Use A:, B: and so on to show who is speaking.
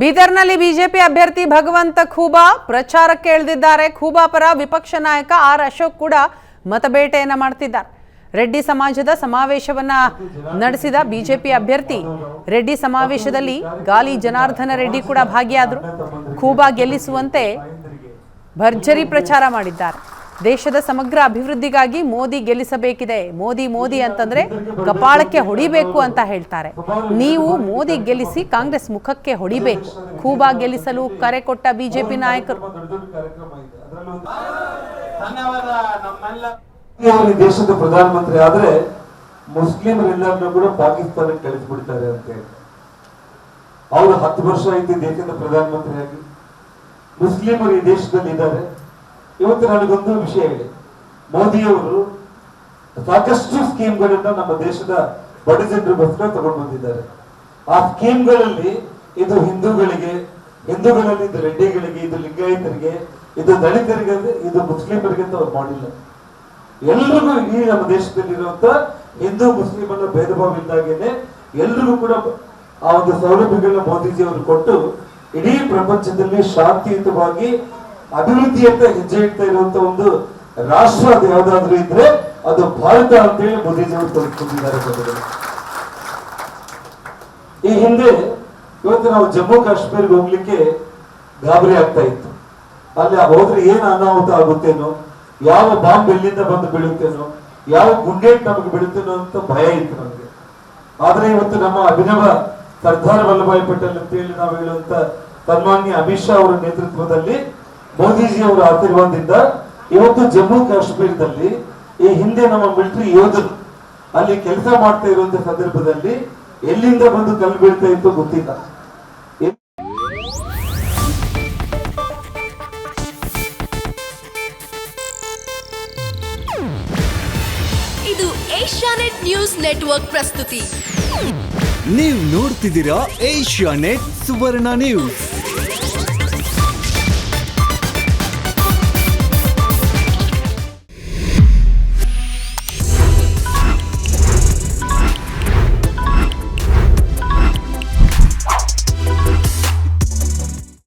A: ಬೀದರ್ನಲ್ಲಿ ಬಿಜೆಪಿ ಅಭ್ಯರ್ಥಿ ಭಗವಂತ ಖೂಬಾ ಪ್ರಚಾರಕ್ಕೆ ಇಳಿದಿದ್ದಾರೆ. ಖೂಬಾ ಪರ ವಿಪಕ್ಷ ನಾಯಕ ಆರ್ ಅಶೋಕ್ ಕೂಡ ಮತಬೇಟೆಯನ್ನ ಮಾಡ್ತಿದ್ದಾರೆ. ರೆಡ್ಡಿ ಸಮಾಜದ ಸಮಾವೇಶವನ್ನ ನಡೆಸಿದ ಬಿಜೆಪಿ ಅಭ್ಯರ್ಥಿ ರೆಡ್ಡಿ ಸಮಾವೇಶದಲ್ಲಿ ಗಾಲಿ ಜನಾರ್ದನ ರೆಡ್ಡಿ ಕೂಡ ಭಾಗಿಯಾದರು. ಖೂಬಾ ಗೆಲ್ಲಿಸುವಂತೆ ಭರ್ಜರಿ ಪ್ರಚಾರ ಮಾಡಿದ್ದಾರೆ. ದೇಶದ ಸಮಗ್ರ ಅಭಿವೃದ್ಧಿಗಾಗಿ ಮೋದಿ ಗೆಲ್ಲಿಸಬೇಕಿದೆ. ಮೋದಿ ಮೋದಿ ಅಂತಂದ್ರೆ ಕಪಾಳಕ್ಕೆ ಹೊಡಿಬೇಕು ಅಂತ ಹೇಳ್ತಾರೆ. ನೀವು ಮೋದಿ ಗೆಲ್ಲಿಸಿ ಕಾಂಗ್ರೆಸ್ ಮುಖಕ್ಕೆ ಹೊಡಿಬೇಕು. ಖೂಬಾ ಗೆಲ್ಲಿಸಲು ಕರೆ ಕೊಟ್ಟ ಬಿಜೆಪಿ ನಾಯಕರು.
B: ದೇಶದ ಪ್ರಧಾನಮಂತ್ರಿ ಆದ್ರೆ ಮುಸ್ಲಿಮರೆಲ್ಲರನ್ನೂ ಕೂಡ ಪಾಕಿಸ್ತಾನಕ್ಕೆ ಕಳಿಸ್ಬಿಡ್ತಾರೆ ಅಂತ ಹೇಳಿ ಅವರು 10 ವರ್ಷ ಆಯ್ತು ದೇಶದ ಪ್ರಧಾನಮಂತ್ರಿಯಾಗಿ. ಮುಸ್ಲಿಮರು ಈ ದೇಶದಲ್ಲಿ ಇದ್ದಾರೆ. ಇವತ್ತು ನನಗೊಂದು ವಿಷಯ ಹೇಳಿ, ಮೋದಿಯವರು ಸಾಕಷ್ಟು ಸ್ಕೀಮ್ಗಳನ್ನ ನಮ್ಮ ದೇಶದ ಬಡ ಜನರಿಗೋಸ್ಕರ ತಗೊಂಡು ಬಂದಿದ್ದಾರೆ. ಆ ಸ್ಕೀಮ್ಗಳಲ್ಲಿ ಇದು ಹಿಂದೂಗಳಲ್ಲಿ ಇದು ರೆಡ್ಡಿಗಳಿಗೆ, ಇದು ಲಿಂಗಾಯತರಿಗೆ, ಇದು ದಲಿತರಿಗೆ, ಇದು ಮುಸ್ಲಿಮರಿಗೆ ಅಂತ ಅವ್ರು ಮಾಡಿಲ್ಲ. ಎಲ್ರಿಗೂ ಈ ನಮ್ಮ ದೇಶದಲ್ಲಿರುವಂತ ಹಿಂದೂ ಮುಸ್ಲಿಂ ಅನ್ನೋ ಭೇದ ಭಾವ ಇದ್ದಾಗೇನೆ ಎಲ್ರಿಗೂ ಕೂಡ ಆ ಒಂದು ಸೌಲಭ್ಯಗಳನ್ನ ಮೋದಿಜಿ ಅವರು ಕೊಟ್ಟು ಇಡೀ ಪ್ರಪಂಚದಲ್ಲಿ ಶಾಂತಿಯುತವಾಗಿ ಅಭಿವೃದ್ಧಿಯತ್ತ ಹೆಜ್ಜೆ ಇಡ್ತಾ ಇರುವಂತ ಒಂದು ರಾಷ್ಟ್ರ ಅದು ಯಾವ್ದಾದ್ರು ಇದ್ರೆ ಅದು ಭಾರತ ಅಂತೇಳಿ ಮೋದಿಜಿ ಅವರು ತೋರಿಸ್ಕೊಂಡಿದ್ದಾರೆ. ಈ ಹಿಂದೆ ಇವತ್ತು ನಾವು ಜಮ್ಮು ಕಾಶ್ಮೀರ್ಗೆ ಹೋಗ್ಲಿಕ್ಕೆ ಗಾಬರಿ ಆಗ್ತಾ ಇತ್ತು. ಅಲ್ಲಿ ಹೋದ್ರೆ ಏನ್ ಅನಾಹುತ ಆಗುತ್ತೇನೋ, ಯಾವ ಬಾಂಬ್ ಎಲ್ಲಿಂದ ಬಂದು ಬೀಳುತ್ತೇನೋ, ಯಾವ ಗುಂಡೇಟ್ ನಮಗೆ ಬೀಳುತ್ತೇನೋ ಅಂತ ಭಯ ಇತ್ತು ನಮಗೆ. ಆದ್ರೆ ಇವತ್ತು ನಮ್ಮ ಅಭಿನವ ಸರ್ದಾರ್ ವಲ್ಲಭಾಯ್ ಪಟೇಲ್ ಅಂತ ಹೇಳಿ ನಾವು ಹೇಳುವಂತ ಸನ್ಮಾನ್ಯ ಅಮಿತ್ ಶಾ ಅವರ ನೇತೃತ್ವದಲ್ಲಿ ಮೋದಿಜಿ ಅವರ ಆಶೀರ್ವಾದದಿಂದ ಇವತ್ತು ಜಮ್ಮು ಕಾಶ್ಮೀರದಲ್ಲಿ ಈ ಹಿಂದೆ ನಮ್ಮ ಮಿಲಿಟರಿ ಯೋಧರು ಅಲ್ಲಿ ಕೆಲಸ ಮಾಡ್ತಾ ಇರುವಂತ ಸಂದರ್ಭದಲ್ಲಿ ಎಲ್ಲಿಂದ ಬಂದು ಕಲ್ಲು ಬೀಳ್ತಾ ಇತ್ತು ಗೊತ್ತಿಲ್ಲ.
C: ಇದು ಏಷ್ಯಾನೆಟ್ ನ್ಯೂಸ್ ನೆಟ್ವರ್ಕ್ ಪ್ರಸ್ತುತಿ.
D: ನೀವು ನೋಡ್ತಿದ್ದೀರಾ ಏಷ್ಯಾನೆಟ್ ಸುವರ್ಣ ನ್ಯೂಸ್.